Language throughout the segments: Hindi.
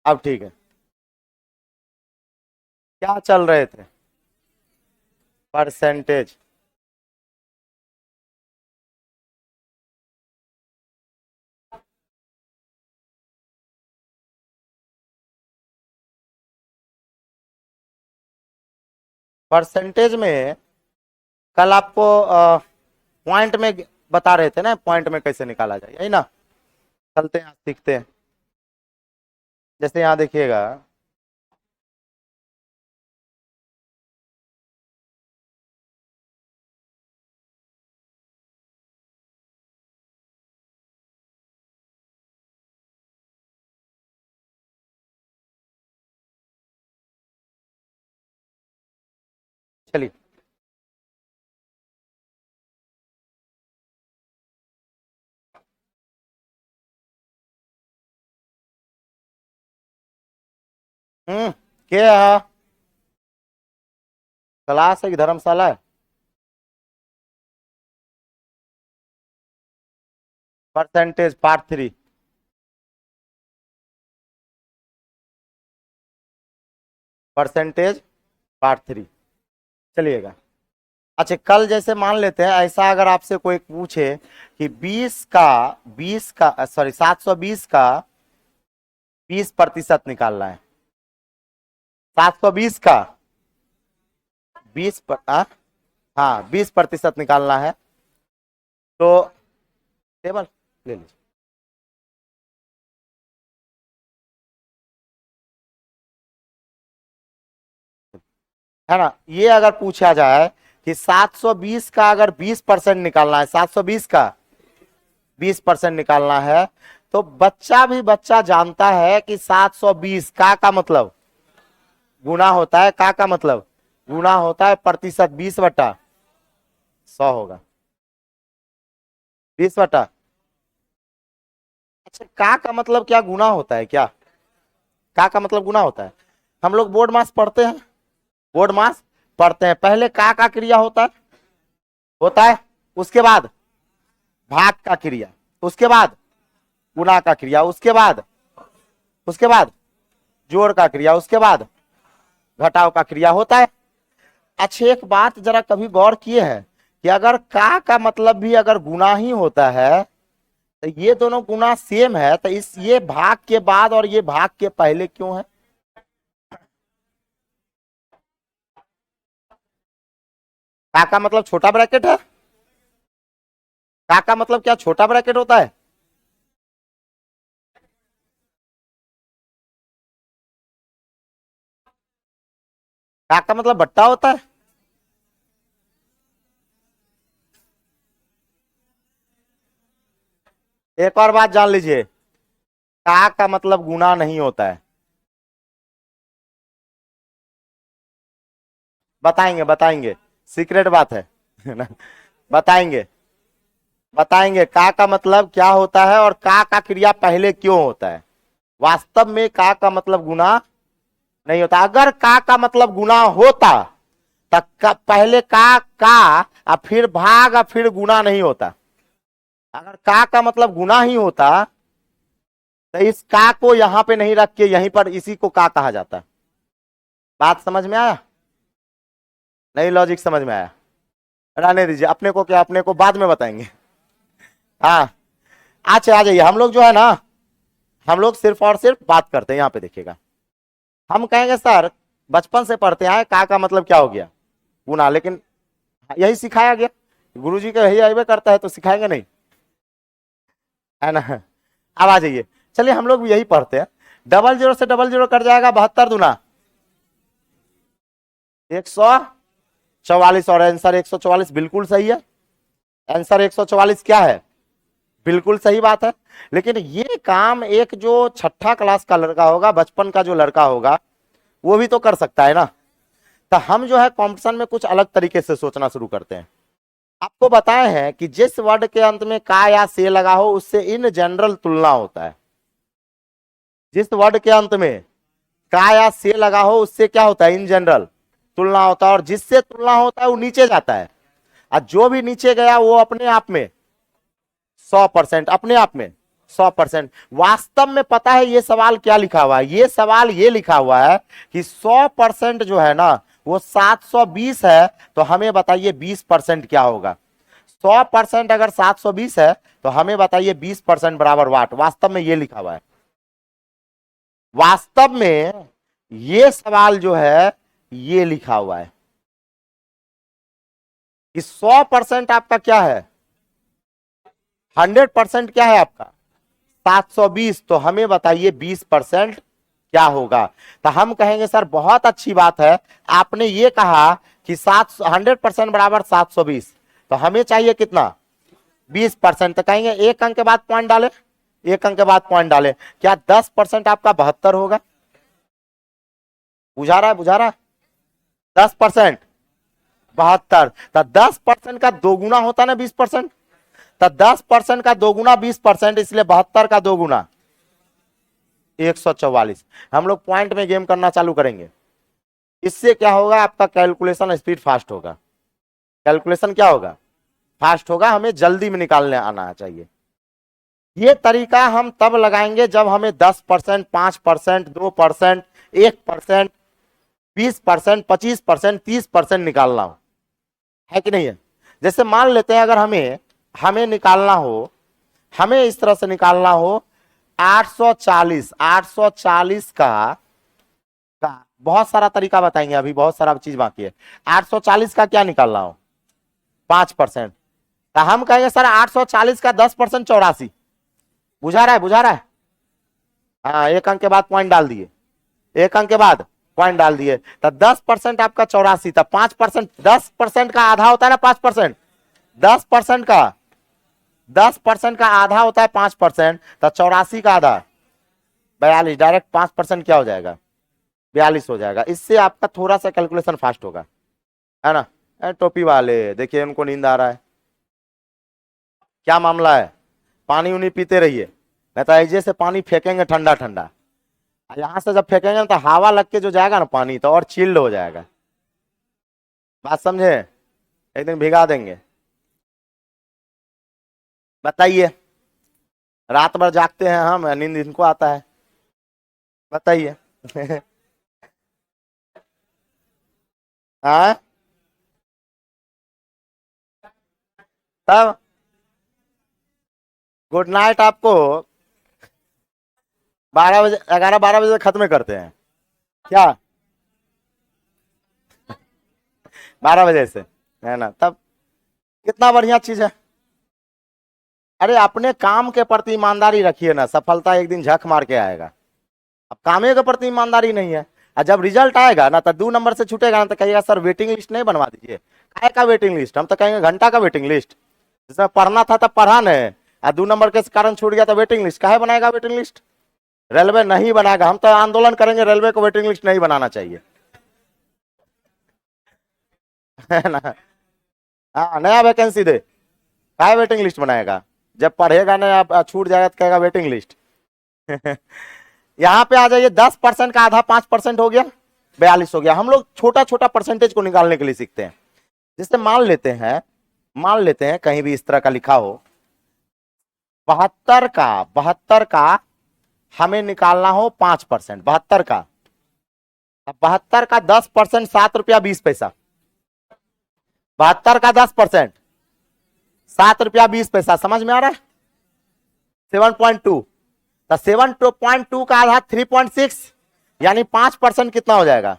अब ठीक है। क्या चल रहे थे? परसेंटेज। परसेंटेज में कल आपको पॉइंट में बता रहे थे ना, पॉइंट में कैसे निकाला जाए, यही ना। चलते हैं सीखते हैं। जैसे यहाँ देखिएगा, चलिए। क्या है? क्लास है कि धर्मशाला है? Percentage part 3। Percentage part 3। चलिएगा। अच्छा, कल जैसे मान लेते हैं, ऐसा अगर आपसे कोई पूछे कि 720 का 20% निकालना है। 720 का 20% निकालना है, तो टेबल ले लीजिए। है ना, ये अगर पूछा जाए कि 720 का अगर 20% निकालना है, 720 का 20% निकालना है, तो बच्चा भी बच्चा जानता है कि 720 का मतलब गुना होता है, का मतलब गुना होता है प्रतिशत, 20/100 होगा, 20/। अच्छा, का मतलब क्या गुना होता है क्या? का मतलब गुना होता है। हम लोग बोर्ड मास पढ़ते हैं, बोर्ड मास पढ़ते हैं, पहले का क्रिया होता है, उसके बाद भाग का क्रिया, उसके बाद गुना का क्रिया, उसके बाद जोड़ का क्रिया, उसके बाद घटाव का क्रिया होता है। अच्छा, एक बात जरा कभी गौर किए हैं कि अगर का मतलब भी अगर गुना ही होता है, तो ये दोनों गुना सेम है, तो ये भाग के बाद और ये भाग के पहले क्यों है? का मतलब छोटा ब्रैकेट है। का मतलब क्या छोटा ब्रैकेट होता है? का मतलब बट्टा होता है। एक और बात जान लीजिए, का मतलब गुना नहीं होता है। बताएंगे बताएंगे, सीक्रेट बात है ना? बताएंगे बताएंगे का मतलब क्या होता है और का क्रिया पहले क्यों होता है। वास्तव में का मतलब गुना नहीं होता। अगर का मतलब गुना होता तो पहले का और फिर भाग और फिर गुना नहीं होता। अगर का मतलब गुना ही होता तो इस का को यहां पे नहीं रख के यहीं पर इसी को का कहा जाता। बात समझ में आया? नहीं, लॉजिक समझ में आया? रहने दीजिए, अपने को क्या, अपने को बाद में बताएंगे। हाँ, अच्छा आ जाइए। हम लोग जो है ना, हम लोग सिर्फ और सिर्फ बात करते हैं। यहाँ पे देखिएगा, हम कहेंगे सर बचपन से पढ़ते आए का मतलब क्या हो गया, गुना, लेकिन यही सिखाया गया, गुरुजी का यही अइबे करता है, तो सिखाएंगे नहीं, है ना। अब आ जाइए, चलिए हम लोग भी यही पढ़ते हैं। डबल जीरो से डबल जीरो कट जाएगा, 72 दूना 144, और आंसर 144 बिल्कुल सही है। आंसर 144 क्या है, बिल्कुल सही बात है। लेकिन ये काम एक जो छठा क्लास का लड़का होगा, बचपन का जो लड़का होगा, वो भी तो कर सकता है ना। तो हम जो है कॉम्पिटिशन में कुछ अलग तरीके से सोचना शुरू करते हैं। आपको बताए हैं कि जिस वर्ड के अंत में का या से लगा हो उससे इन जनरल तुलना होता है। जिस वर्ड के अंत में का या से लगा हो उससे क्या होता है, इन जनरल तुलना होता है, और जिससे तुलना होता है वो नीचे जाता है, और जो भी नीचे गया वो अपने आप में 100% अपने आप में 100%। वास्तव में पता है ये सवाल क्या लिखा हुआ है? ये सवाल ये लिखा हुआ है कि 100% जो है ना वो 720 है, तो हमें बताइए 20% क्या होगा? 100% अगर 720 है तो हमें बताइए 20% बराबर वाट। वास्तव में ये लिखा हुआ है। वास्तव में ये सवाल जो है ये लिखा हुआ है कि 100% आपका क्या है, 100% क्या है आपका 720, तो हमें बताइए 20% क्या होगा? तो हम कहेंगे सर बहुत अच्छी बात है, आपने ये कहा कि 100% बराबर 720, तो हमें चाहिए कितना 20%। तो कहेंगे एक अंक के बाद पॉइंट डाले, एक अंक के बाद पॉइंट डाले। क्या 10% आपका 72 होगा? बुझा रहा है, बुझा रहा है? 10% 72, तो 10% का दो गुना होता ना 20%, तो 10% का दो गुना 20%, इसलिए 72 का दो गुना 144। हम लोग पॉइंट में गेम करना चालू करेंगे। इससे क्या होगा, आपका कैलकुलेशन स्पीड फास्ट होगा। कैलकुलेशन क्या होगा, फास्ट होगा। हमें जल्दी में निकालने आना चाहिए। ये तरीका हम तब लगाएंगे जब हमें 10%, 5%, 2%, 1%, 20%, 25%, 30% निकालना हो, है कि नहीं है? जैसे मान लेते हैं अगर हमें हमें निकालना हो, हमें इस तरह से निकालना हो 840, 840 का बहुत सारा तरीका बताएंगे, अभी बहुत सारा चीज बाकी है। 840 का क्या निकालना हो, 5%, तो हम कहेंगे सर 840 का 10% 84। बुझा रहा है, बुझा रहा है? हाँ, एक अंक के बाद पॉइंट डाल दिए, एक अंक के बाद पॉइंट डाल दिए, तो 10% आपका 84, तो 5%, 10% का आधा होता है ना 5%, 10% का 10% का आधा होता है 5%, तो 84 का आधा 42, डायरेक्ट 5% क्या हो जाएगा 42 हो जाएगा। इससे आपका थोड़ा सा कैलकुलेशन फास्ट होगा, है ना? टोपी वाले देखिए उनको नींद आ रहा है, क्या मामला है? पानी उनी पीते रहिए, नहीं तो ऐसे से पानी फेंकेंगे ठंडा ठंडा, यहां से जब फेंकेंगे तो हवा लग के जो जाएगा ना पानी, तो और चिल्ड हो जाएगा। बात समझे? एक दिन भिगा देंगे। बताइए, रात भर जागते हैं हम, नींद इनको आता है? बताइए। हाँ, तब गुड नाइट आपको 12 बजे, 11-12 बजे खत्म करते हैं क्या? 12 बजे से, है ना? तब कितना बढ़िया चीज है। अरे अपने काम के प्रति ईमानदारी रखिए ना, सफलता एक दिन झक मार के आएगा। अब कामे के प्रति ईमानदारी नहीं है, और जब रिजल्ट आएगा ना तो 2 नंबर से छूटेगा ना, तो कहिएगा सर वेटिंग लिस्ट नहीं बनवा दीजिए। काय का वेटिंग लिस्ट? हम तो कहेंगे घंटा का वेटिंग लिस्ट। जिसमें पढ़ना था तब पढ़ा नहीं, और 2 नंबर के कारण छूट गया तो वेटिंग लिस्ट काहे बनाएगा? वेटिंग लिस्ट रेलवे नहीं बनाएगा। हम तो आंदोलन करेंगे, रेलवे को वेटिंग लिस्ट नहीं बनाना चाहिए। है ना? हाँ, नया वैकेंसी दे, काहे वेटिंग लिस्ट बनाएगा? जब पढ़ेगा नहीं, आप छूट जाएगा तो कहेगा वेटिंग लिस्ट। यहां पे आ जाइए, 10% का आधा 5% हो गया, 42 हो गया। हम लोग छोटा छोटा परसेंटेज को निकालने के लिए सीखते हैं। जैसे मान लेते हैं कहीं भी इस तरह का लिखा हो 72 का हमें निकालना हो 5%, 72 का। अब 72 का 10% 7 रुपया 20 पैसा, 72 का 10% 7 रुपया 20 पैसा, समझ में आ रहा है? 7.2, तो 7.2 का आधा 3.6, यानी 5% कितना हो जाएगा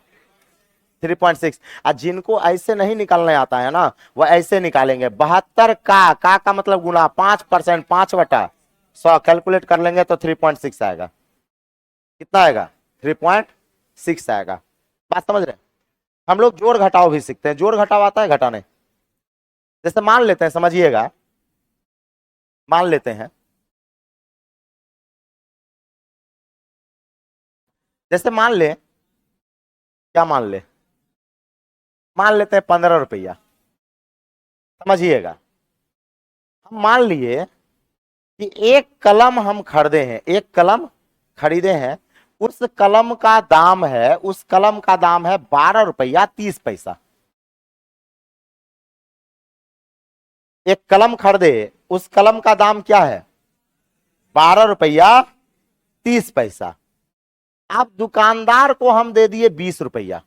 3.6। और जिनको ऐसे नहीं निकालने आता है ना, वो ऐसे निकालेंगे 72 का मतलब गुना 5%, 5/100 कैलकुलेट कर लेंगे तो 3.6 आएगा। कितना आएगा? 3.6 आएगा। बात समझ रहे हैं? हम लोग जोड़ घटाओ भी सीखते हैं। जोड़ घटाओ आता है, घटाने? जैसे मान लेते हैं, समझिएगा, मान लेते हैं, जैसे मान ले, क्या मान ले, मान लेते हैं 15 रुपया। समझिएगा, हम मान लिए कि एक कलम हम खरीदे हैं, एक कलम खरीदे हैं, उस कलम का दाम है, उस कलम का दाम है 12 रुपया 30 पैसा। एक कलम खरीदे, उस कलम का दाम क्या है 12 रुपया 30 पैसा। अब दुकानदार को हम दे दिए 20 रुपया।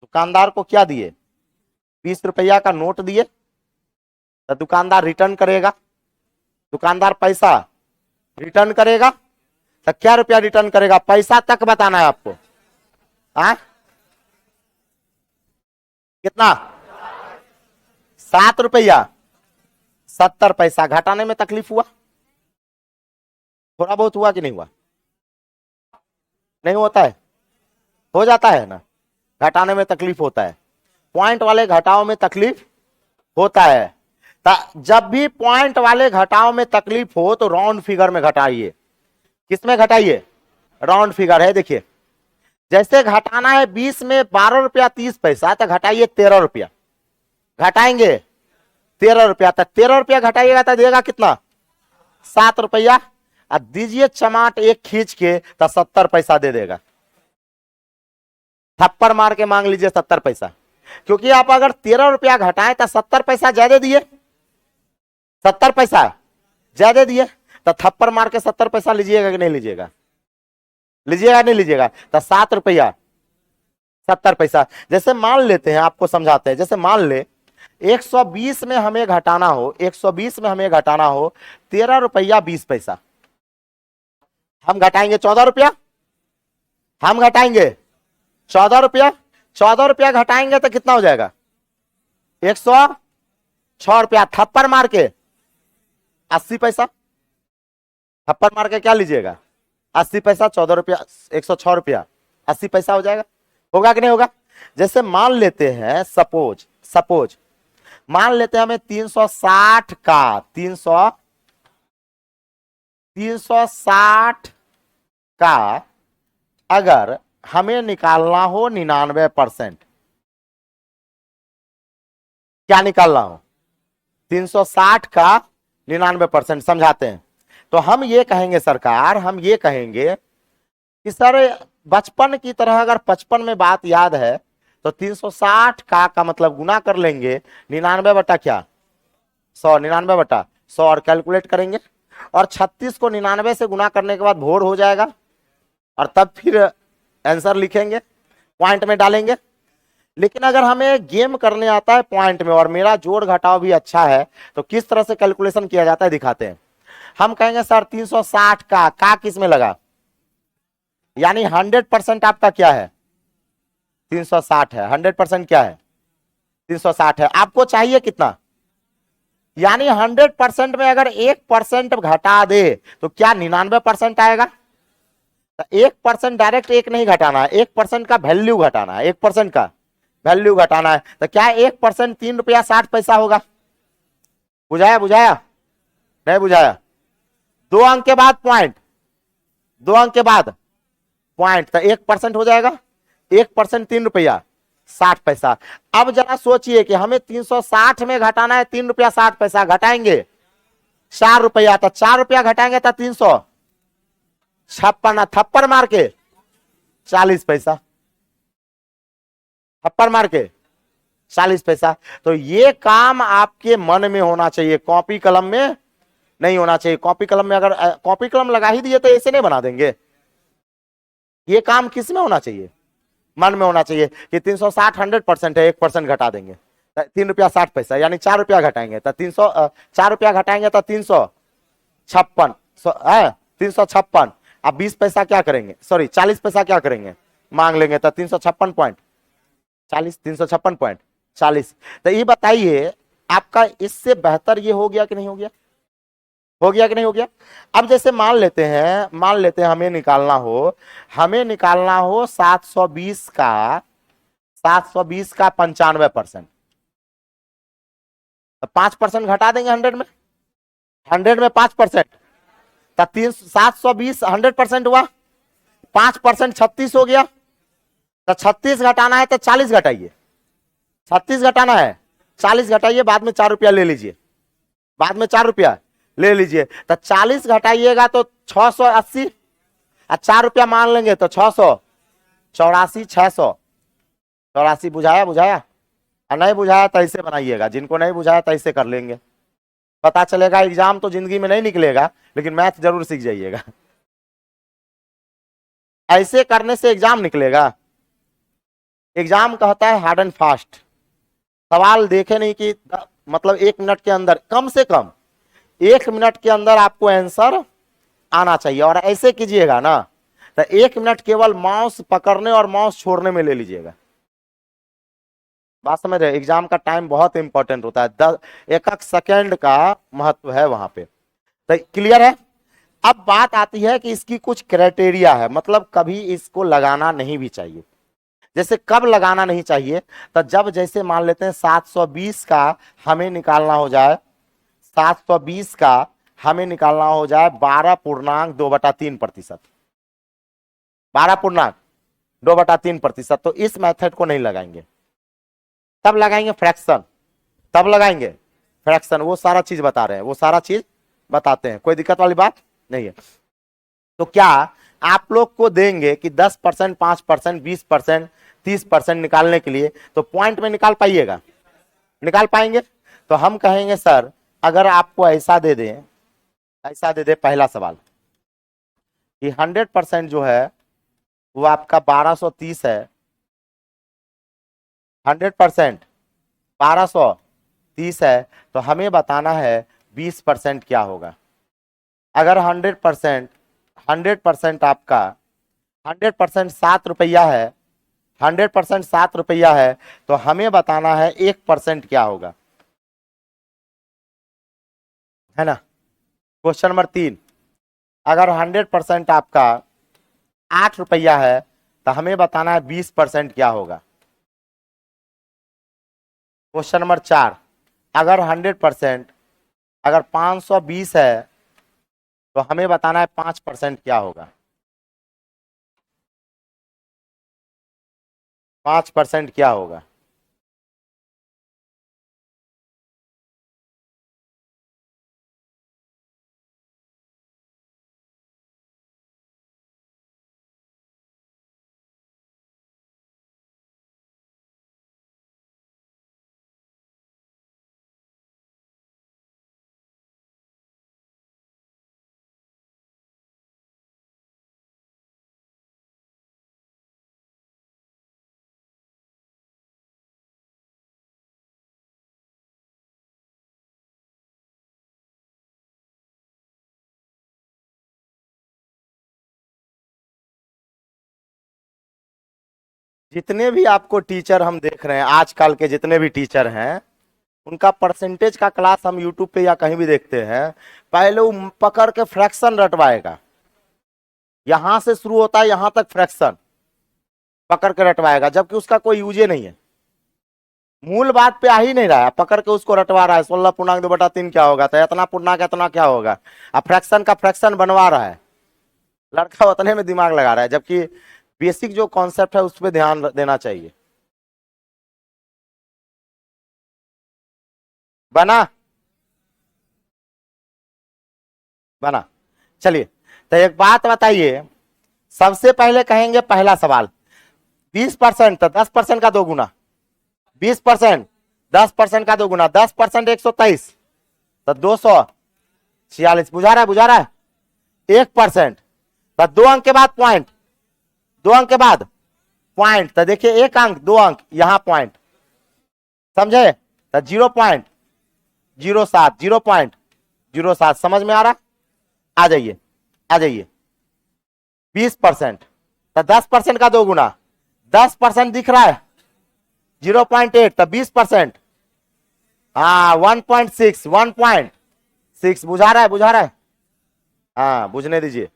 दुकानदार को क्या दिए? 20 रुपया का नोट दिए। तो दुकानदार रिटर्न करेगा, दुकानदार पैसा रिटर्न करेगा। तो क्या रुपया रिटर्न करेगा? पैसा तक बताना है आपको। कितना? 7 रुपया 70 पैसा। घटाने में तकलीफ हुआ? थोड़ा बहुत हुआ कि नहीं हुआ? नहीं होता है? हो जाता है ना। घटाने में तकलीफ होता है, पॉइंट वाले घटाओं में तकलीफ होता है। जब भी पॉइंट वाले घटाओं में तकलीफ हो तो राउंड फिगर में घटाइए। किसमें घटाइए? राउंड फिगर है, देखिए जैसे घटाना है 20 में 12 रुपया 30 पैसा, तो घटाइए 13 रुपया। घटाएंगे 13 रुपया, तो 13 रुपया घटाइएगा तो देगा कितना? 7 रुपया। अब दीजिए चमाट एक खींच के, तो 70 पैसा दे देगा। थप्पड़ मार के मांग लीजिए 70 पैसा, क्योंकि आप अगर 13 रुपया घटाएं तो 70 पैसा ज्यादा दिए। 70 पैसा ज्यादा दिए, तो थप्पड़ मार के 70 पैसा लीजिएगा कि नहीं लीजिएगा? लीजिएगा नहीं लीजिएगा? तो 7 रुपया 70 पैसा। जैसे मान लेते हैं, आपको समझाते हैं। जैसे मान ले 120 में हमें घटाना हो, 120 में हमें घटाना हो 13 रुपया 20 पैसा। हम घटाएंगे 14 रुपया। हम घटाएंगे 14 रुपया। 14 रुपया घटाएंगे तो कितना हो जाएगा? 106 रुपया। थप्पड़ मार के 80 पैसा। थप्पड़ मार के क्या लीजिएगा? 80 पैसा। 14 रुपया 106 रुपया 80 पैसा हो जाएगा। होगा कि नहीं होगा? जैसे मान लेते हैं, सपोज मान लेते हैं हमें 360 का 360 का अगर हमें निकालना हो 99%। क्या निकालना हो? 360 का 99%। समझाते हैं। तो हम ये कहेंगे सरकार, हम ये कहेंगे कि सर बचपन की तरह अगर 55 में बात याद है तो 360 का मतलब गुना कर लेंगे 99 बटा क्या? 100। 99 बटा 100 और कैलकुलेट करेंगे, और 36 को 99 से गुना करने के बाद भोर हो जाएगा, और तब फिर आंसर लिखेंगे, पॉइंट में डालेंगे। लेकिन अगर हमें गेम करने आता है पॉइंट में, और मेरा जोड़ घटाव भी अच्छा है, तो किस तरह से कैलकुलेशन किया जाता है दिखाते हैं। हम कहेंगे सर 360 का किस में लगा? यानी 100% आपका क्या है? 360 है। 100% क्या है? 360 है। आपको चाहिए कितना? यानी 100% में अगर 1% घटा दे तो क्या 99% आएगा? 1% डायरेक्ट एक नहीं घटाना है, 1% का वैल्यू घटाना है। 1% का वैल्यू घटाना है, तो क्या 1% 3 रुपया 60 पैसा होगा? बुझाया? बुझाया नहीं बुझाया? 2 अंक के बाद पॉइंट, 2 अंक के बाद पॉइंट, तो 1% हो जाएगा। 1% 3 रुपया 60 पैसा। अब जरा सोचिए कि हमें 360 में घटाना है 3 रुपया 60 पैसा। घटाएंगे 4 रुपया, तो 4 रुपया घटाएंगे तो 356। थप्पड़ मार के 40 पैसा। थप्पड़ मार के 40 पैसा। तो ये काम आपके मन में होना चाहिए, कॉपी कलम में नहीं होना चाहिए। कॉपी कलम में अगर कॉपी कलम लगा ही दिए तो ऐसे नहीं बना देंगे। ये काम किस में होना चाहिए? मन में होना चाहिए कि 360 100% है, 1% घटा देंगे 3 रुपया 60 पैसा, यानी 4 रुपया घटाएंगे तो 4 रुपया घटाएंगे तो 356 है। 356। अब 20 पैसा क्या करेंगे? सॉरी 40 पैसा क्या करेंगे? मांग लेंगे तो 356.40। 356.40। तो ये बताइए आपका इससे बेहतर ये हो गया कि नहीं हो गया? हो गया कि नहीं हो गया? अब जैसे मान लेते हैं हमें निकालना हो 720 का 95%। तो 5% घटा देंगे 100 में। 100 में 5%, तो 720 100% हुआ। 5% 36 हो गया। तो 36 घटाना है तो 40 घटाइए। 36 घटाना है 40 घटाइए, बाद में 4 रुपया ले लीजिए। बाद में 4 रुपया ले लीजिए। तो 40 घटाइएगा तो 680, और 4 रुपया मान लेंगे तो 684। 684। बुझाया? बुझाया? और नहीं बुझाया तो ऐसे बनाइएगा। जिनको नहीं बुझाया तो ऐसे कर लेंगे। पता चलेगा एग्जाम तो जिंदगी में नहीं निकलेगा, लेकिन मैथ जरूर सीख जाइएगा। ऐसे करने से एग्जाम निकलेगा? एग्जाम कहता है हार्ड एंड फास्ट। सवाल देखे नहीं कि मतलब 1 मिनट के अंदर, कम से कम 1 मिनट के अंदर आपको आंसर आना चाहिए। और ऐसे कीजिएगा ना तो 1 मिनट केवल माउस पकड़ने और माउस छोड़ने में ले लीजिएगा। बात समझ रहे? एग्जाम का टाइम बहुत इंपॉर्टेंट होता है, 1 सेकंड का महत्व है वहां पे। तो क्लियर है? अब बात आती है कि इसकी कुछ क्राइटेरिया है, मतलब कभी इसको लगाना नहीं भी चाहिए। जैसे कब लगाना नहीं चाहिए? तो जब जैसे मान लेते हैं 720 का हमें निकालना हो जाए, 720 का हमें निकालना हो जाए 12.2/3%, 12.2/3%, तो इस मेथड को नहीं लगाएंगे। तब लगाएंगे फ्रैक्शन, तब लगाएंगे फ्रैक्शन। वो सारा चीज बता रहे हैं, वो सारा चीज बताते हैं, कोई दिक्कत वाली बात नहीं है। तो क्या आप लोग को देंगे कि 10%, 5%, 20%, 30% निकालने के लिए, तो पॉइंट में निकाल पाइएगा? निकाल पाएंगे? तो हम कहेंगे सर अगर आपको ऐसा दे दें, ऐसा दे दे पहला सवाल कि 100% जो है वो आपका 1230 है, 100% 1230 है, तो हमें बताना है 20% क्या होगा। अगर 100% आपका 100% 7 रुपया है, 100% 7 रुपया है, तो हमें बताना है 1% क्या होगा, है ना। क्वेश्चन नंबर 3, अगर 100% आपका 8 रुपया है, तो हमें बताना है 20% क्या होगा। क्वेश्चन नंबर 4, अगर 100%, अगर 520 है, तो हमें बताना है 5% क्या होगा। 5% क्या होगा? जितने भी आपको टीचर हम देख रहे हैं, आजकल के जितने भी टीचर हैं, उनका परसेंटेज का क्लास हम यूट्यूब पे या कहीं भी देखते हैं, पहले वो पकड़ के फ्रैक्शन रटवाएगा। यहां से शुरू होता है, यहां तक फ्रैक्शन पकड़ के रटवाएगा, जबकि उसका कोई यूजे नहीं है। मूल बात पे आ ही नहीं रहा है, पकड़ के उसको रटवा रहा है। 16.2/3 क्या होगा, तो इतना पूर्णांक इतना क्या होगा। अब फ्रैक्शन का फ्रैक्शन बनवा रहा है, लड़का उतने में दिमाग लगा रहा है, जबकि बेसिक जो कॉन्सेप्ट है उस पर ध्यान देना चाहिए। बना? बना? चलिए, तो एक बात बताइए, सबसे पहले कहेंगे पहला सवाल, 20% तो 10% का 2 गुना, 20% 10% का 2 गुना, 10% 123, तो 246। बुझा रहा है? बुझा रहा है? 1% तो 2 अंक के बाद पॉइंट, 2 अंक के बाद पॉइंट, तो देखिए 1 अंक 2 अंक यहां पॉइंट, समझे? तो 0.07, 0.07 समझ में आ रहा? आ जाइए, आ जाइए। 20% तो 10% का 2 गुना, 10% दिख रहा है 0.8, तो 20%, हाँ 1.6, 1.6 बुझा रहा है? बुझा रहा है? हाँ बुझने दीजिए।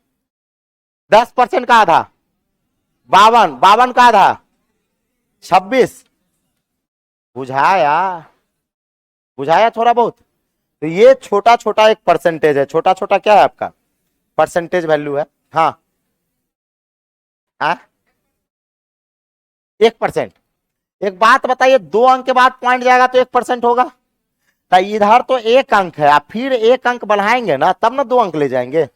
10% का आधा 52, 52 का आधा 26। बुझाया? बुझाया थोड़ा बहुत? तो ये छोटा छोटा एक परसेंटेज है, छोटा छोटा क्या है आपका परसेंटेज वैल्यू है। हाँ, हाँ 1%। एक बात बताइए, 2 अंक के बाद पॉइंट जाएगा तो 1% होगा, तो इधर तो 1 अंक है, आप फिर 1 अंक बढ़ाएंगे ना तब ना 2 अंक ले जाएंगे।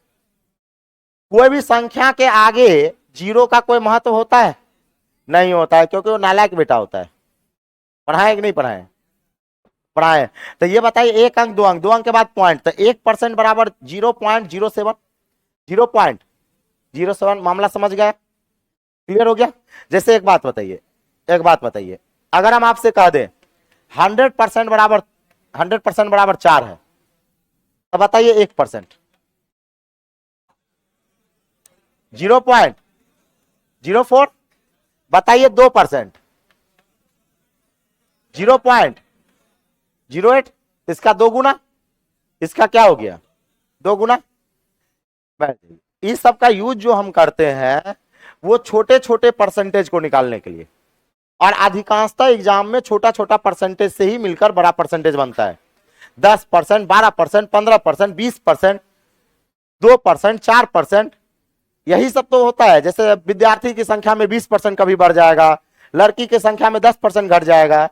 कोई भी संख्या के आगे जीरो का कोई महत्व होता है? नहीं होता है, क्योंकि वो नालायक बेटा होता है। पढ़ाए कि नहीं पढ़ाए? पढ़ाए। तो ये बताइए, एक अंक, दो अंक के बाद पॉइंट, तो 1% बराबर 0.07, 0.07। मामला समझ गए? क्लियर हो गया? जैसे एक बात बताइए, अगर हम आपसे कह दें 100% बराबर 4 है, तो बताइए 1%, 0.04। बताइए 2%, 0.08। इसका 2 गुना, इसका क्या हो गया? 2 गुना। इस सब का यूज जो हम करते हैं वो छोटे छोटे परसेंटेज को निकालने के लिए, और अधिकांशतः एग्जाम में छोटा छोटा परसेंटेज से ही मिलकर बड़ा परसेंटेज बनता है। 10%, 12%, 15%, 20%, 2%, 4%, यही सब तो होता है। जैसे विद्यार्थी की संख्या में 20% कभी बढ़ जाएगा, लड़की की संख्या में 10% घट जाएगा,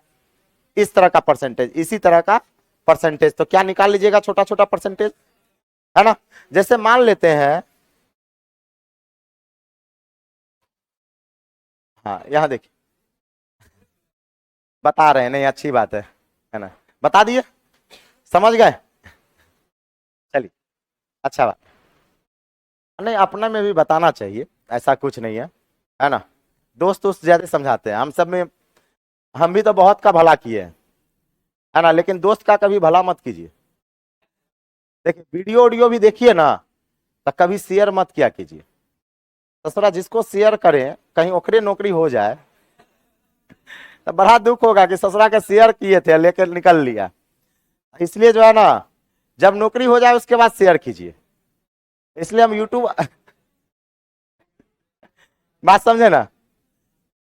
इस तरह का परसेंटेज, इसी तरह का परसेंटेज। तो क्या निकाल लीजिएगा? छोटा छोटा परसेंटेज, है ना। जैसे मान लेते हैं, हाँ यहां देखिए, बता रहे हैं, नहीं अच्छी बात है ना, बता दिए, समझ गए? चलिए, अच्छा बात। नहीं, अपने में भी बताना चाहिए, ऐसा कुछ नहीं है ना। दोस्त दोस्त ज्यादा समझाते हैं, हम सब में, हम भी तो बहुत का भला किए हैं, है ना, लेकिन दोस्त का कभी भला मत कीजिए। देखिए, वीडियो ऑडियो भी देखिए ना, तो कभी शेयर मत किया कीजिए। ससुरा जिसको शेयर करें कहीं ओकरे नौकरी हो जाए तो बड़ा दुख होगा कि ससुरा के शेयर किए थे लेकर निकल लिया। इसलिए जो है ना, जब नौकरी हो जाए उसके बाद शेयर कीजिए। इसलिए हम यूट्यूब बात समझे ना।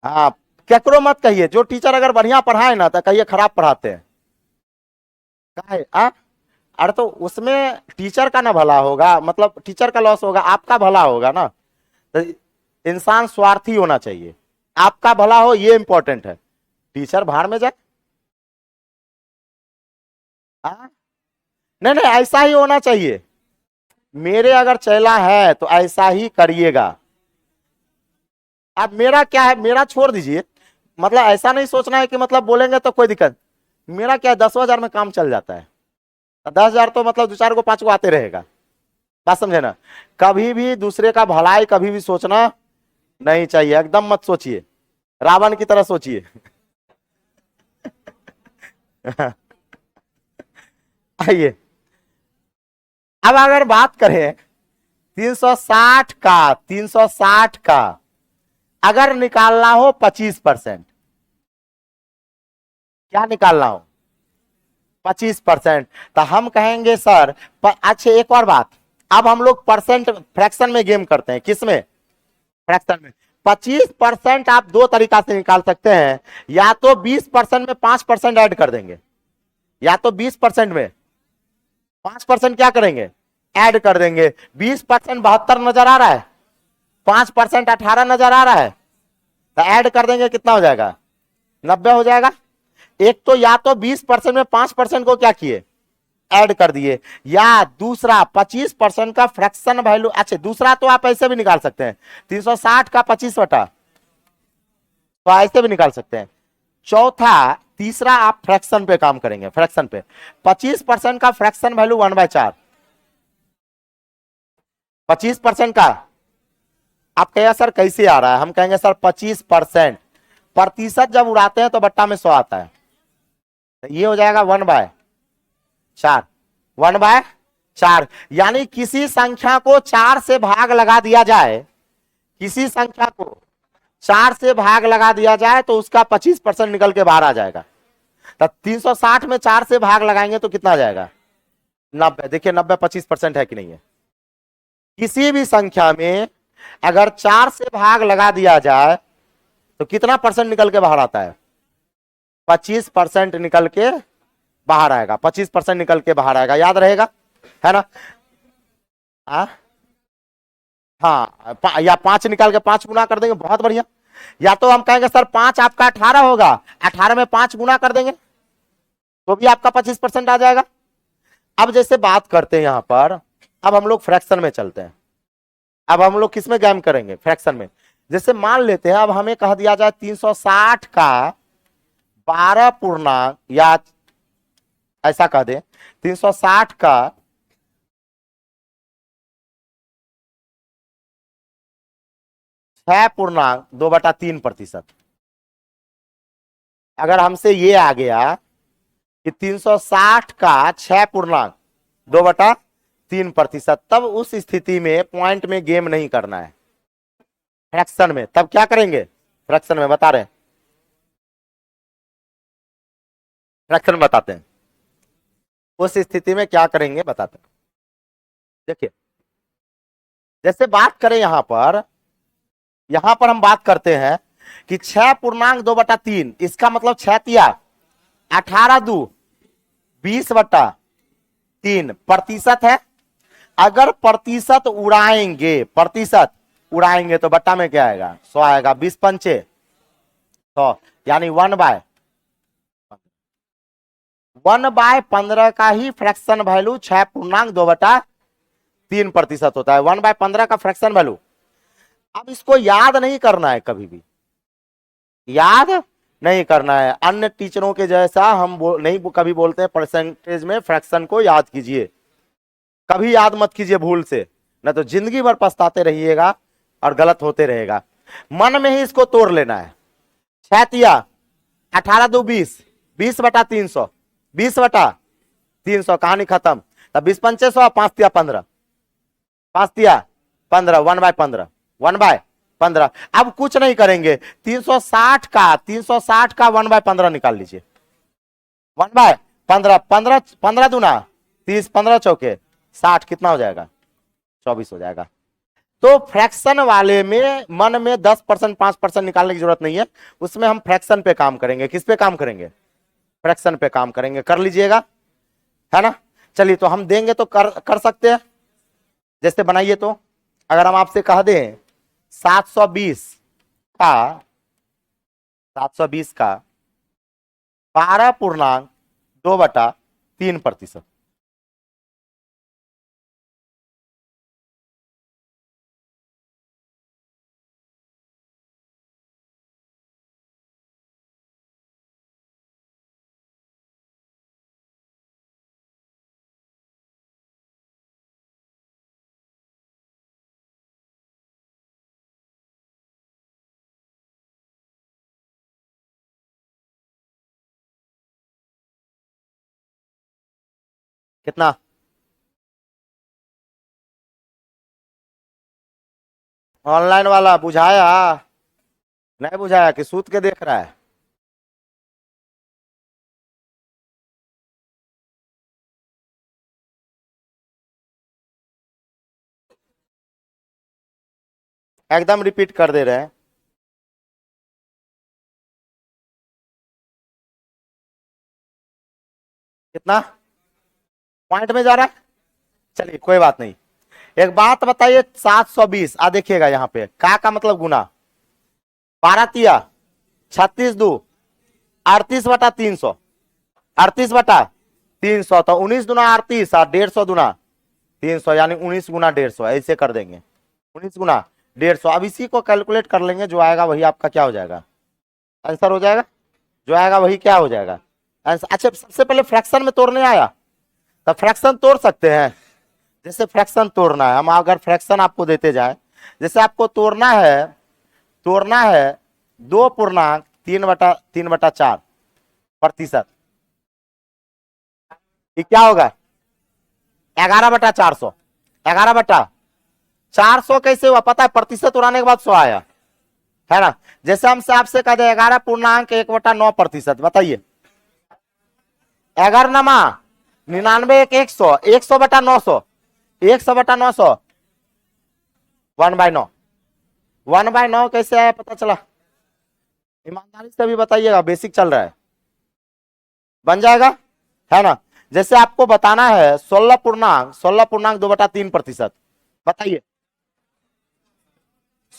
हाँ, केकरो मत कहिए, जो टीचर अगर बढ़िया पढ़ाए ना तो कहिए खराब पढ़ाते हैं। काहे अरे तो उसमें टीचर का ना भला होगा, मतलब टीचर का लॉस होगा, आपका भला होगा ना। तो इंसान स्वार्थी होना चाहिए, आपका भला हो ये इंपॉर्टेंट है, टीचर भाड़ में जाए। नहीं नहीं, ऐसा ही होना चाहिए। मेरे अगर चैला है तो ऐसा ही करिएगा। अब मेरा क्या है, मेरा छोड़ दीजिए, मतलब ऐसा नहीं सोचना है कि मतलब बोलेंगे तो कोई दिक्कत। मेरा क्या है, 10,000 में काम चल जाता है, 10,000 तो मतलब 2-4 को 5 को आते रहेगा। बात समझे ना। कभी भी दूसरे का भलाई कभी भी सोचना नहीं चाहिए, एकदम मत सोचिए, रावण की तरह सोचिए। आइए, अब अगर बात करें 360 का अगर निकालना हो 25%, क्या निकालना हो? 25%। तो हम कहेंगे सर अच्छा एक और बात, अब हम लोग परसेंट फ्रैक्शन में गेम करते हैं, किसमें? फ्रैक्शन में। 25% आप दो तरीका से निकाल सकते हैं, या तो 20% में 5% ऐड कर देंगे, या तो 20% में 5% क्या करेंगे? ऐड कर देंगे। 20% 72 नजर आ रहा है, 5% 18 नजर आ रहा है, तो ऐड कर देंगे, कितना हो जाएगा? 90 हो जाएगा। एक तो या तो 20% में 5% को क्या किए? ऐड कर दिए, या दूसरा 25% का फ्रैक्शन वैल्यू। अच्छा, दूसरा तो आप ऐसे भी निकाल सकते हैं, 360 का 25 बटा, तो ऐसे भी निकाल सकते हैं। चौथा, तीसरा आप फ्रैक्शन पे काम करेंगे, फ्रैक्शन पे 25% का फ्रैक्शन वैल्यू 1/4, 25% का। आप कहें सर कैसे आ रहा है, हम कहेंगे सर 25%, प्रतिशत जब उड़ाते हैं तो बट्टा में 100 आता है, तो ये हो जाएगा 1/4, 1/4। यानी किसी संख्या को 4 से भाग लगा दिया जाए, किसी संख्या को 4 से भाग लगा दिया जाए तो उसका 25% निकल के बाहर आ जाएगा। तो 360 में 4 से भाग लगाएंगे तो कितना आ जाएगा? 90। देखिए 90 25% है कि नहीं है? किसी भी संख्या में अगर 4 से भाग लगा दिया जाए तो कितना परसेंट निकल के बाहर आता है? 25% निकल के बाहर आएगा, 25% निकल के बाहर आएगा, याद रहेगा, है ना। हाँ, या 5 निकाल के 5 गुना कर देंगे, बहुत बढ़िया। या तो हम कहेंगे सर 5 आपका 18 होगा, 18 में 5 गुना कर देंगे तो भी आपका 25% आ जाएगा। अब जैसे बात करते हैं यहां पर, अब हम लोग फ्रैक्शन में चलते हैं। अब हम लोग किसमें गेम करेंगे? फ्रैक्शन में। जैसे मान लेते हैं, अब हमें कह दिया जाए 360 का 12 पूर्णांक या ऐसा कह दे 360 का 6.2/3%। अगर हमसे ये आ गया कि 360 का 6.2/3%, तब उस स्थिति में पॉइंट में गेम नहीं करना है, फ्रैक्शन में। तब क्या करेंगे, फ्रैक्शन में बता रहे हैं, फ्रैक्शन में बताते हैं उस स्थिति में क्या करेंगे, बताते हैं। देखिए जैसे बात करें यहां पर हम बात करते हैं कि 6.2/3, इसका मतलब 6 18 दू 20/3 प्रतिशत है। अगर प्रतिशत उड़ाएंगे तो बट्टा में क्या आएगा, 100 आएगा। 20 पंचे 100, यानी 1/15 का ही फ्रैक्शन वैल्यू 6.2/3% होता है। 1/15 का फ्रैक्शन वैल्यू। अब इसको याद नहीं करना है, कभी भी याद नहीं करना है। अन्य टीचरों के जैसा हम नहीं कभी बोलते हैं परसेंटेज में फ्रैक्शन को याद कीजिए, कभी याद मत कीजिए भूल से, ना तो जिंदगी भर पछताते रहिएगा और गलत होते रहेगा। मन में ही इसको तोड़ लेना है। 6 18 दो 20, 20/300, 20/300, कहानी खत्म। तब 20 पंचे 100, 5 15, 5 15, 1/15, 1/15। अब कुछ नहीं करेंगे, 360 का 1/15 निकाल लीजिए। 1/15, 15 दूना 30, 15 चौके 60, कितना हो जाएगा, 24 हो जाएगा। तो फ्रैक्शन वाले में मन में 10% 5% निकालने की जरूरत नहीं है, उसमें हम फ्रैक्शन पे काम करेंगे। किस पे काम करेंगे, फ्रैक्शन पे काम करेंगे। कर लीजिएगा, है ना। चलिए तो हम देंगे तो कर सकते हैं। जैसे बनाइए तो, अगर हम आपसे कह दें 720 का 12.2/3%, कितना, ऑनलाइन वाला बुझाया, नहीं बुझाया कि सूत के देख रहा है। एकदम रिपीट कर दे रहे हैं। कितना पॉइंट में जा रहा है, चलिए कोई बात नहीं। एक बात बताइए, 720 आ देखिएगा यहाँ पे का मतलब गुना, 12 36 दू 38/300, 38/300, तो 19 दूना 38 और 150 दूना 300, यानी 19 गुना 150, ऐसे कर देंगे। 19 गुना 150। अब इसी को कैलकुलेट कर लेंगे, जो आएगा वही आपका क्या हो जाएगा, आंसर हो जाएगा। जो आएगा वही क्या हो जाएगा, आंसर। अच्छा, सबसे पहले फ्रैक्शन में तोड़ने आया, तो फ्रैक्शन तोड़ सकते हैं। जैसे फ्रैक्शन तोड़ना है, हम अगर फ्रैक्शन आपको देते जाए, जैसे आपको तोड़ना है 2.3/4%, ये क्या होगा, 11/400। 11/400 कैसे हुआ पता है, प्रतिशत उड़ाने के बाद 100 आया, है ना। जैसे हमसे आपसे कह दे 11.1/9%, बताइए। 11 99 1 100, 100/900, 100/900, 1/9। 1/9 कैसे आया पता चला, ईमानदारी से भी बताइएगा, बेसिक चल रहा है, बन जाएगा, है ना। जैसे आपको बताना है 16.2/3%, बताइए।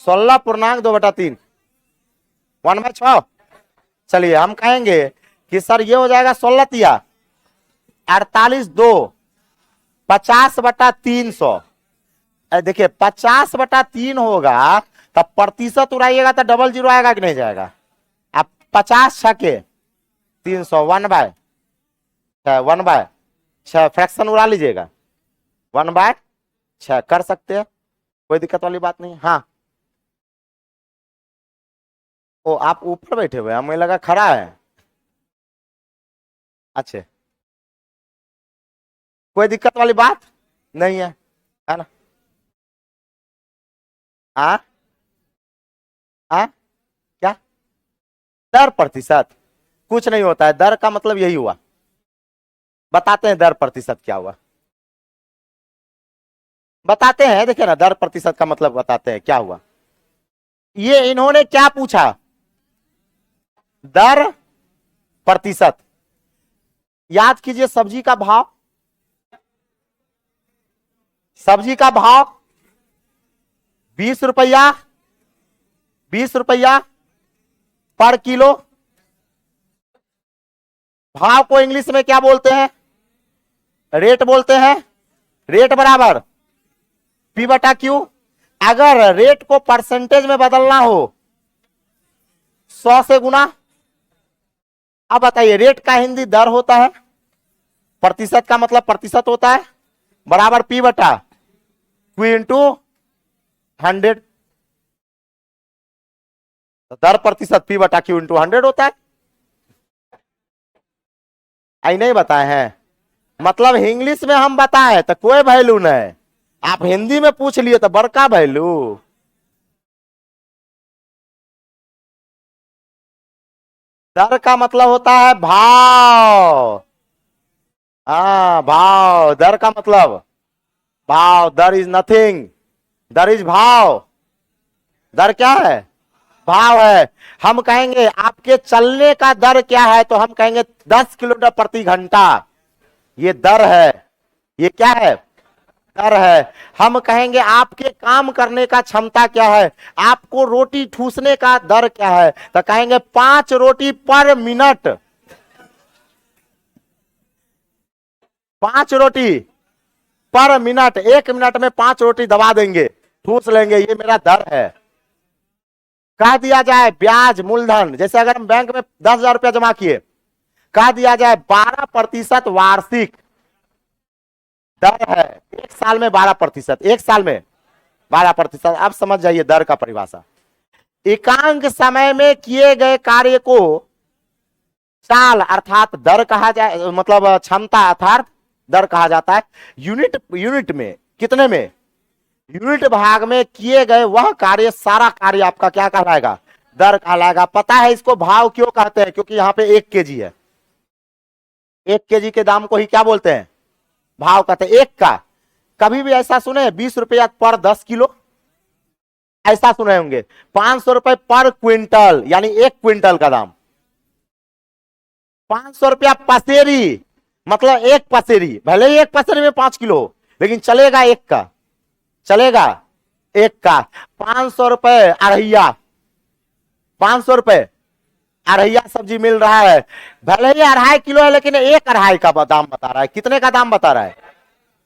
16.2/3, 1/6। चलिए हम कहेंगे कि सर ये हो जाएगा 16 48 2 50/300। देखिए 50/3 होगा, तब प्रतिशत उड़ाइएगा तो डबल जीरो आएगा कि नहीं जाएगा। अब 50 छके 300, 1/। 1/6 फ्रैक्शन उड़ा लीजिएगा, 1/6 कर सकते हैं, कोई दिक्कत वाली बात नहीं। हाँ, ओ आप ऊपर बैठे हुए हैं, हमें लगा खड़ा है। अच्छा, कोई दिक्कत वाली बात नहीं है ना? हाँ हाँ, क्या? दर प्रतिशत कुछ नहीं होता है, दर का मतलब यही हुआ। बताते हैं दर प्रतिशत क्या हुआ, बताते हैं, देखिए ना, दर प्रतिशत का मतलब बताते हैं क्या हुआ। ये इन्होंने क्या पूछा? दर प्रतिशत। याद कीजिए, सब्जी का भाव, सब्जी का भाव 20 रुपया, 20 रुपया पर किलो। भाव को इंग्लिश में क्या बोलते हैं? रेट बोलते हैं। रेट बराबर पी बटा क्यू। अगर रेट को परसेंटेज में बदलना हो, 100 से गुना। अब बताइए, रेट का हिंदी दर होता है, प्रतिशत का मतलब प्रतिशत होता है, बराबर पी बटा क्यू इंटू 100। दर प्रतिशत पी बटा क्यू इंटू 100 होता है। आई नहीं बताए हैं, मतलब इंग्लिश में हम बताए तो कोई वैल्यू नहीं, आप हिंदी में पूछ लिए तो बड़का वैल्यू। दर का मतलब होता है भाव। हाँ, भाव, दर का मतलब भाव। दर इज नथिंग, दर इज भाव। दर क्या है? भाव है। हम कहेंगे आपके चलने का दर क्या है, तो हम कहेंगे 10 किलोमीटर प्रति घंटा, ये दर है। ये क्या है? दर है। हम कहेंगे आपके काम करने का क्षमता क्या है, आपको रोटी ठूसने का दर क्या है, तो कहेंगे 5 रोटी पर मिनट। 5 रोटी पर मिनट, 1 मिनट में 5 रोटी दबा देंगे, ठूस लेंगे, ये मेरा दर है। कह दिया जाए ब्याज मूलधन, जैसे अगर हम बैंक में 10,000 रुपया जमा किए, कह दिया जाए 12% वार्षिक दर है, एक साल में 12%, एक साल में 12%। अब समझ जाइए दर का परिभाषा। एकांक समय में किए गए कार्य को साल अर्थात दर कहा जाए, मतलब क्षमता अर्थात दर कहा जाता है। यूनिट, यूनिट में कितने में? यूनिट भाग में किए गए वह कार्य, सारा कार्य आपका क्या कहलाएगा? दर कहलाएगा। पता है इसको भाव क्यों कहते हैं? क्योंकि यहाँ पे 1 केजी है, 1 केजी के दाम को ही क्या बोलते हैं? भाव कहते हैं। एक का कभी भी ऐसा सुने 20 रुपया पर 10 किलो, ऐसा सुने होंगे। 500 रुपए पर क्विंटल, यानी 1 क्विंटल का दाम। 500 रुपया पसेरी, मतलब 1 पसेरी, भले ही 1 पसेरी में 5 किलो हो, लेकिन चलेगा 1 का, चलेगा 1 का। 500 रुपए अढ़ैया, 500 रुपए अढ़ैया सब्जी मिल रहा है, भले ही 2.5 किलो है, लेकिन 1 अढ़ाई का दाम बता रहा है। कितने का दाम बता रहा है?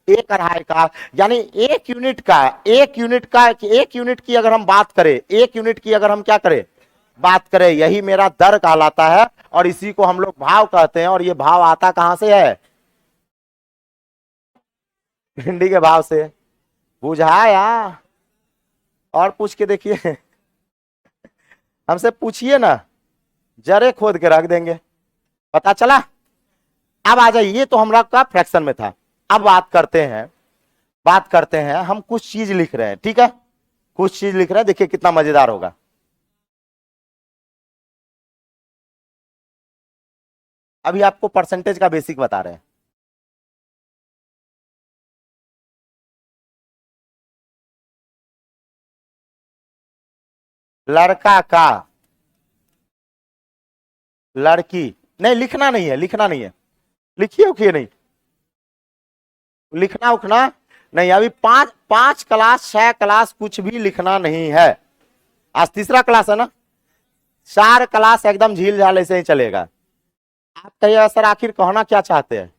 1 अढ़ाई का। यानी 1 यूनिट का, 1 यूनिट का, 1 यूनिट की अगर हम बात करें, 1 यूनिट की अगर हम क्या करें, बात करें, यही मेरा दर कहलाता है, और इसी को हम लोग भाव कहते हैं। और ये भाव आता कहां से है? भिंडी के भाव से। बुझाया? और पूछ के देखिए, हमसे पूछिए ना, जरे खोद के रख देंगे, पता चला। अब आ जाइए, ये तो हमरा का फ्रैक्शन में था। अब बात करते हैं, बात करते हैं, हम कुछ चीज लिख रहे हैं, ठीक है, कुछ चीज लिख रहे हैं, देखिए कितना मजेदार होगा। अभी आपको परसेंटेज का बेसिक बता रहे हैं। लड़का का, लड़की, नहीं लिखना नहीं है, लिखना नहीं है, लिखिए उखिए नहीं, लिखना उखना नहीं। अभी 5 क्लास 6 क्लास कुछ भी लिखना नहीं है। आज तीसरा क्लास है ना, 4 क्लास एकदम झील झाल ऐसे ही चलेगा। आप कहिए सर आखिर कहना क्या चाहते हैं,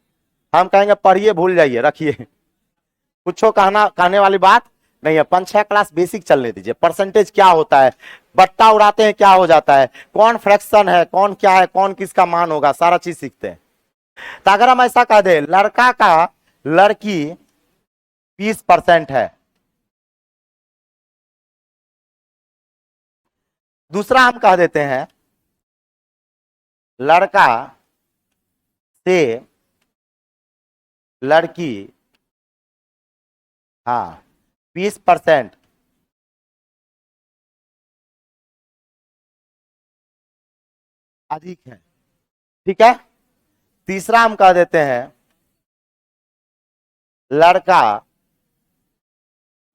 हम कहेंगे पढ़िए भूल जाइए, रखिए, कुछ कहने वाली बात नहीं है। 5-6 क्लास बेसिक चलने दीजिए। परसेंटेज क्या होता है, बट्टा उड़ाते हैं क्या हो जाता है, कौन फ्रैक्शन है, कौन क्या है, कौन किसका मान होगा, सारा चीज सीखते हैं। तो अगर हम ऐसा कह दे लड़का का लड़की 20% है, दूसरा हम कह देते हैं लड़का से लड़की, हाँ 20% अधिक है, ठीक है। तीसरा हम कह देते हैं लड़का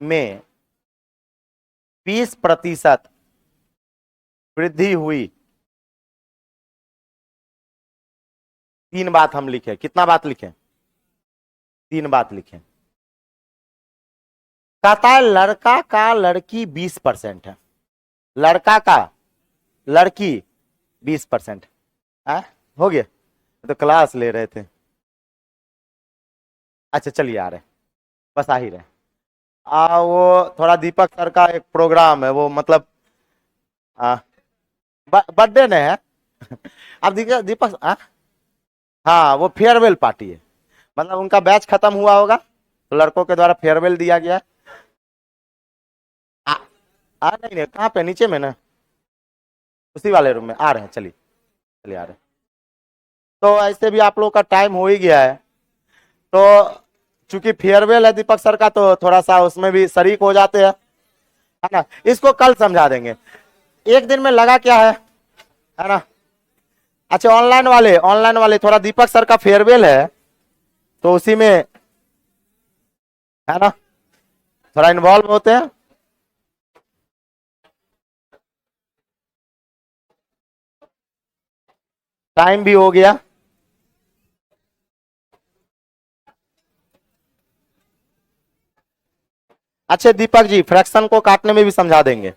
में 20% वृद्धि हुई। तीन बात हम लिखे, कितना बात लिखे? तीन बात लिखे। कहता है लड़का का लड़की 20% है, लड़का का लड़की 20%। हो गया, तो क्लास ले रहे थे। अच्छा चलिए आ रहे, बस आ ही रहे। वो थोड़ा दीपक सर का एक प्रोग्राम है, वो मतलब बर्थडे ने है। अब दीपक हाँ वो फेयरवेल पार्टी है, मतलब उनका बैच खत्म हुआ होगा तो लड़कों के द्वारा फेयरवेल दिया गया है। आ, नहीं नहीं, कहाँ पे? नीचे में ना, उसी वाले रूम में आ रहे हैं। चलिए चलिए आ रहे हैं। तो ऐसे भी आप लोग का टाइम हो ही गया है, तो चूंकि फेयरवेल है दीपक सर का, तो थोड़ा सा उसमें भी शरीक हो जाते हैं, है ना। इसको कल समझा देंगे, एक दिन में लगा क्या है ना। अच्छा ऑनलाइन वाले थोड़ा दीपक सर का फेयरवेल है तो उसी में, है ना, थोड़ा इन्वॉल्व होते हैं। टाइम भी हो गया। अच्छे दीपक जी फ्रैक्शन को काटने में भी समझा देंगे।